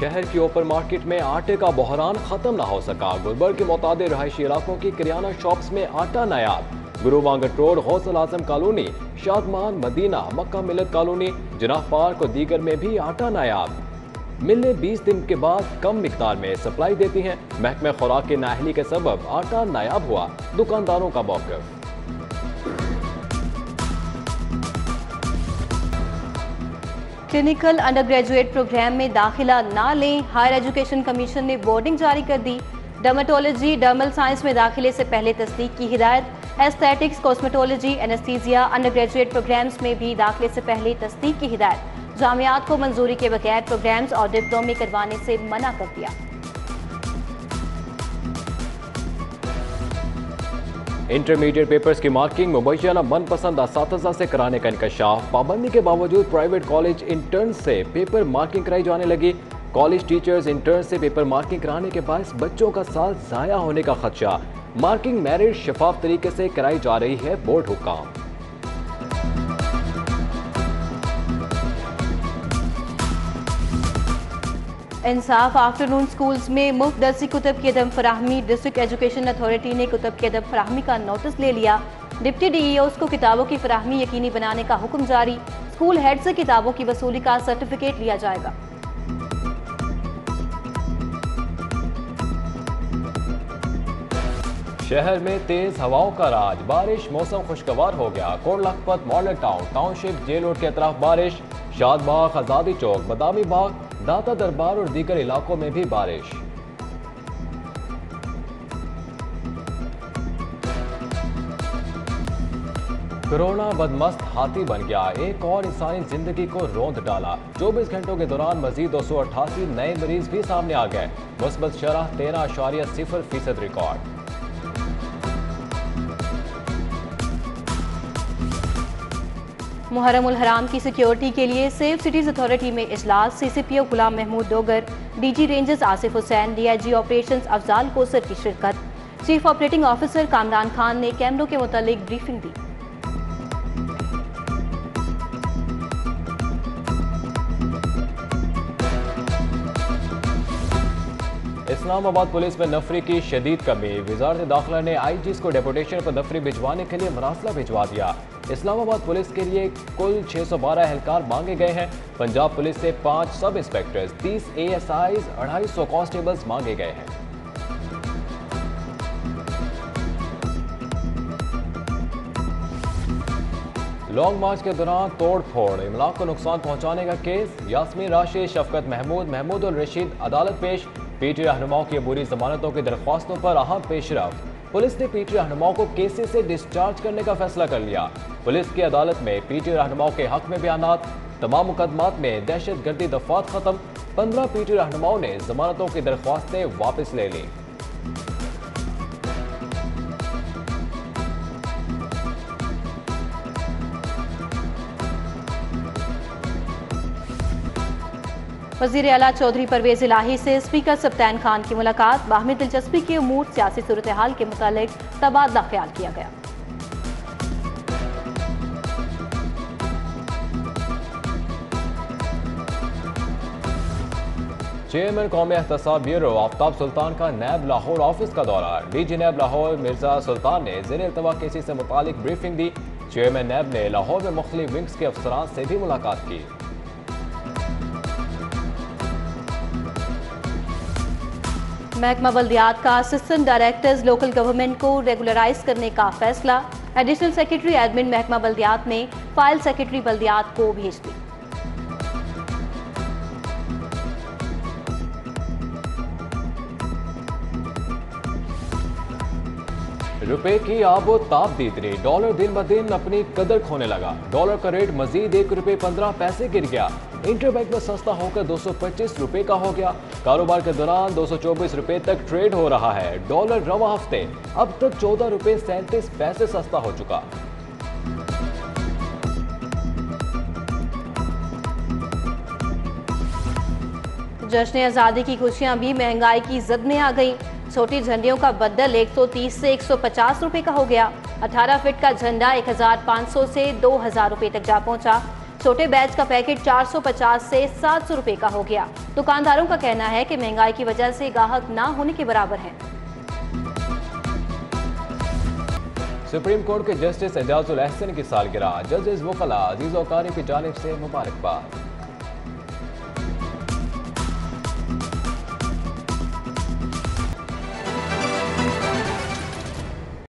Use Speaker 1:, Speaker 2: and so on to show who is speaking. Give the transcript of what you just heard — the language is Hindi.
Speaker 1: शहर की ओपन मार्केट में आटे का बहरान खत्म न हो सका। गुलबर्ग के मुताबिक रहायशी इलाकों की किराना शॉप्स में आटा नायाब। गुरु वांगट रोड, गौसल आजम कॉलोनी, शादमान, मदीना, मक्का मिलत कॉलोनी, जिनाह पार्क और दीगर में भी आटा नायाब। मिलें 20 दिन के बाद कम मिकदार में सप्लाई देती हैं। महकमे खुराक की नाअहली के सबब आटा नायाब हुआ। दुकानदारों का मौक़िफ़।
Speaker 2: क्लिनिकल अंडर ग्रेजुएट प्रोग्राम में दाखिला ना लें, हायर एजुकेशन कमीशन ने बोर्डिंग जारी कर दी। डर्मेटोलॉजी, डर्मल साइंस में दाखिले से पहले तस्दीक की हिदायत। Aesthetics, cosmetology, anaesthesia undergraduate programmes में भी दाखिले से पहले तस्दीक की हिदायत। जामियात को मंजूरी के बगैर प्रोग्राम्स और डिप्लोमे करवाने से मना कर दिया।
Speaker 1: इंटरमीडिएट पेपर्स की मार्किंग मुबैना मनपसंद असातिज़ा से कराने का इंकशाफ। पाबंदी के बावजूद प्राइवेट कॉलेज इंटर्न से पेपर मार्किंग कराई जाने लगी। कॉलेज टीचर्स इंटर्न से पेपर मार्किंग कराने के बायस बच्चों का साल ज़ाया होने का खदशा। मार्किंग मेरिट शफाफ तरीके से कराई जा रही है, बोर्ड हुक्म।
Speaker 2: इंसाफ आफ्टरनून स्कूल्स में मुफ्त दरसी कुतब की अदम फराहमी। डिस्ट्रिक्ट एजुकेशन अथॉरिटी ने कुतब की अदम फराहमी का नोटिस ले लिया। डिप्टी DEOs को किताबों की फराहमी यकीनी बनाने का हुक्म जारी। स्कूल हेड से किताबों की वसूली का सर्टिफिकेट लिया जाएगा।
Speaker 1: शहर में तेज हवाओं का राज, बारिश, मौसम खुशगवार हो गया। Kot Lakhpat, model town, township, jail road के अतराफ बारिश। शादबाग, आजादी चौक, बदामी बाग, दाता दरबार और दीगर इलाकों में भी बारिश। कोरोना बदमस्त हाथी बन गया, एक और इंसानी जिंदगी को रौंद डाला। 24 घंटों के दौरान मजीद 288 नए मरीज भी सामने आ गए। मुस्बत शरह 13.0% रिकॉर्ड।
Speaker 2: मुहर्रम उल हराम की सिक्योरिटी के लिए सेफ सिटीज अथॉरिटी में इजलास। CCPO Ghulam Mahmood Dogar, DG rangers Asif Hussain, DIG operations Afzal Kausar की शिरकत। Chief operating officer Kamran Khan ने कैमरों के मुतालिक ब्रीफिंग दी।
Speaker 1: इस्लामाबाद पुलिस में नफरी की शदीद कमी। वजारत दाखिला ने IGs को डेपुटेशन पर नफरी भिजवाने के लिए मरासला भिजवा दिया। इस्लामाबाद पुलिस के लिए कुल 612 एहलकार मांगे गए हैं। पंजाब पुलिस से 5 सब इंस्पेक्टर्स, 30 ASIs, 250 कांस्टेबल्स मांगे गए हैं। लॉन्ग मार्च के दौरान तोड़ फोड़, इमलाक को नुकसान पहुंचाने का केस। यास्मीन राशिद, शफकत महमूद, महमूद उल रशीद अदालत पेश। PT रहनुमाओं की अबूरी जमानतों की दरख्वास्तों पर अहम पेशरफ। पुलिस ने PT रहनुमाओं को केसेस से डिस्चार्ज करने का फैसला कर लिया। पुलिस की अदालत में PT रहनुमाओं के हक में बयानात। तमाम मुकदमात में दहशतगर्दी दफात खत्म। 15 PT रहनुमाओं ने जमानतों की दरख्वास्तें वापस ले ली।
Speaker 2: वज़ीर आला चौधरी परवेज इलाही से स्पीकर सब्तान खान की मुलाकात। बाहमी दिलचस्पी के उमूर, सियासी सूरत हाल के मुतालिक तबादला ख्याल किया गया।
Speaker 1: चेयरमैन कौमी एहतसाब ब्यूरो आफ्ताब सुल्तान का नैब लाहौर ऑफिस का दौरा। DG नैब लाहौर मिर्जा सुल्तान ने ज़ेर इल्तवा केसेस से मुतालिक ब्रीफिंग दी। चेयरमैन नैब ने लाहौर में मुख्तलिफ विंग्स के अफसरान से भी मुलाकात की।
Speaker 2: महकमा बल्दियात का असिस्टेंट डायरेक्टर्स लोकल गवर्नमेंट को रेगुलराइज करने का फैसला। एडिशनल सेक्रेटरी एडमिन महकमा बल्दियात ने फाइल सेक्रेटरी बल्दियात को भेज दी।
Speaker 1: रुपए की आबो ताब दीदरी, डॉलर दिन ब दिन अपनी कदर खोने लगा। डॉलर का रेट मजीद ₹1.15 गिर गया। इंटरबैंक में सस्ता होकर 225 रुपए का हो गया। कारोबार के दौरान 224 रुपए तक ट्रेड हो रहा है। डॉलर रवा हफ्ते अब तक ₹14.37 सस्ता हो चुका।
Speaker 2: जश्न आज़ादी की खुशियां भी महंगाई की जद में आ गई। छोटी झंडियों का बंडल 130 से 150 रुपए का हो गया। 18 फीट का झंडा 1500 से 2000 रुपए तक जा पहुंचा। छोटे बैच का पैकेट 450 से 700 रुपए का हो गया। दुकानदारों का कहना है कि महंगाई की वजह से ग्राहक ना होने के बराबर हैं।
Speaker 1: सुप्रीम कोर्ट के जस्टिस एजाजुल अहसन की सालगिरह, जजेस वकला अजीज वकारी की जानिब से मुबारकबाद।